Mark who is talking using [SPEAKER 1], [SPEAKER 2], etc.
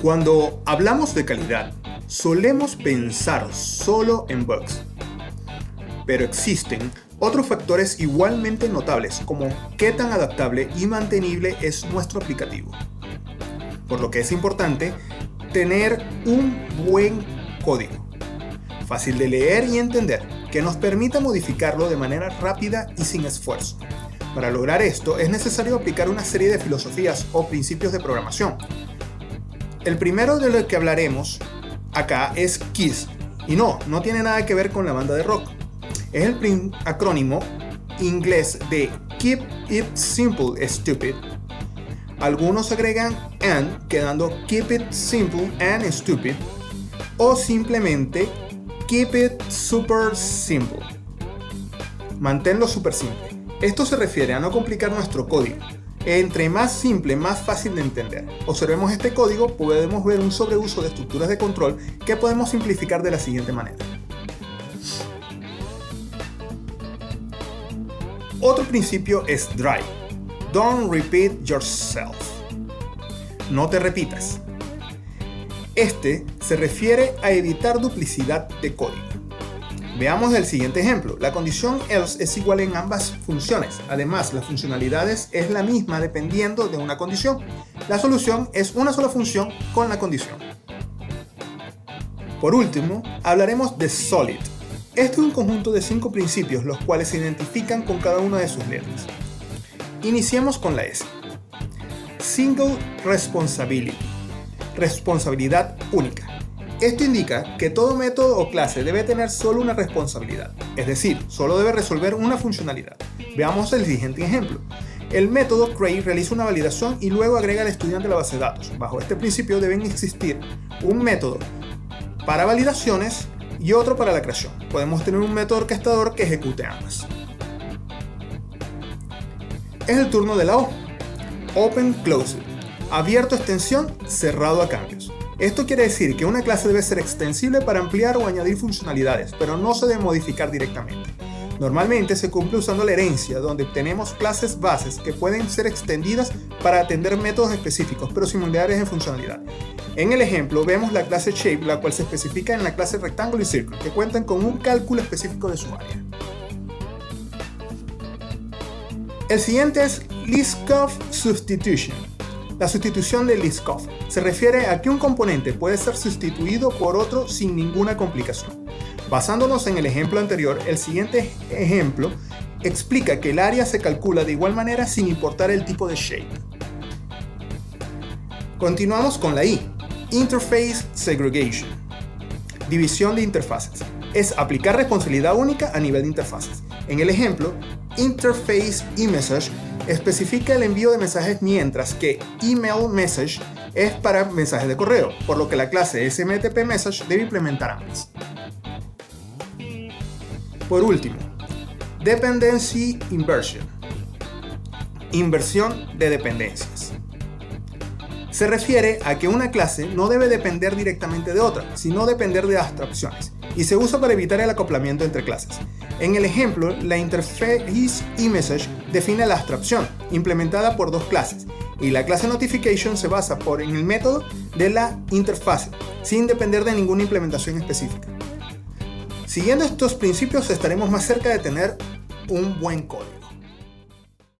[SPEAKER 1] Cuando hablamos de calidad, solemos pensar solo en bugs. Pero existen otros factores igualmente notables, como qué tan adaptable y mantenible es nuestro aplicativo. Por lo que es importante tener un buen código, fácil de leer y entender, que nos permita modificarlo de manera rápida y sin esfuerzo. Para lograr esto es necesario aplicar una serie de filosofías o principios de programación. El primero de lo que hablaremos acá es KISS, y no tiene nada que ver con la banda de rock. Es el acrónimo inglés de Keep It Simple Stupid. Algunos agregan AND, quedando Keep It Simple and Stupid, o simplemente Keep It Super Simple. Manténlo super simple. Esto se refiere a no complicar nuestro código. Entre más simple, más fácil de entender. Observemos este código, podemos ver un sobreuso de estructuras de control que podemos simplificar de la siguiente manera. Otro principio es DRY. Don't repeat yourself. No te repitas. Este se refiere a evitar duplicidad de código. Veamos el siguiente ejemplo. La condición else es igual en ambas funciones. Además, las funcionalidades es la misma dependiendo de una condición. La solución es una sola función con la condición. Por último, hablaremos de solid. Este es un conjunto de 5 principios, los cuales se identifican con cada una de sus letras. Iniciemos con la S. Single responsibility. Responsabilidad única. Esto indica que todo método o clase debe tener solo una responsabilidad, es decir, solo debe resolver una funcionalidad. Veamos el siguiente ejemplo. El método create realiza una validación y luego agrega al estudiante a la base de datos. Bajo este principio deben existir un método para validaciones y otro para la creación. Podemos tener un método orquestador que ejecute ambas. Es el turno de la O. Open Closed. Abierto a extensión, cerrado a cambios. Esto quiere decir que una clase debe ser extensible para ampliar o añadir funcionalidades, pero no se debe modificar directamente. Normalmente se cumple usando la herencia, donde tenemos clases bases que pueden ser extendidas para atender métodos específicos, pero similares en funcionalidad. En el ejemplo vemos la clase Shape, la cual se especifica en la clase Rectangle y Circle, que cuentan con un cálculo específico de su área. El siguiente es Liskov Substitution. La sustitución de Liskov se refiere a que un componente puede ser sustituido por otro sin ninguna complicación. Basándonos en el ejemplo anterior, el siguiente ejemplo explica que el área se calcula de igual manera sin importar el tipo de shape. Continuamos con la I. Interface Segregation. División de interfaces. Es aplicar responsabilidad única a nivel de interfaces. En el ejemplo, Interface eMessage especifica el envío de mensajes, mientras que Email Message es para mensajes de correo, por lo que la clase SMTP Message debe implementar ambas. Por último, Dependency Inversion. Inversión de dependencias. Se refiere a que una clase no debe depender directamente de otra, sino depender de abstracciones, y se usa para evitar el acoplamiento entre clases. En el ejemplo, la Interface eMessage define la abstracción, implementada por dos clases, y la clase Notification se basa en el método de la interfase, sin depender de ninguna implementación específica. Siguiendo estos principios estaremos más cerca de tener un buen código.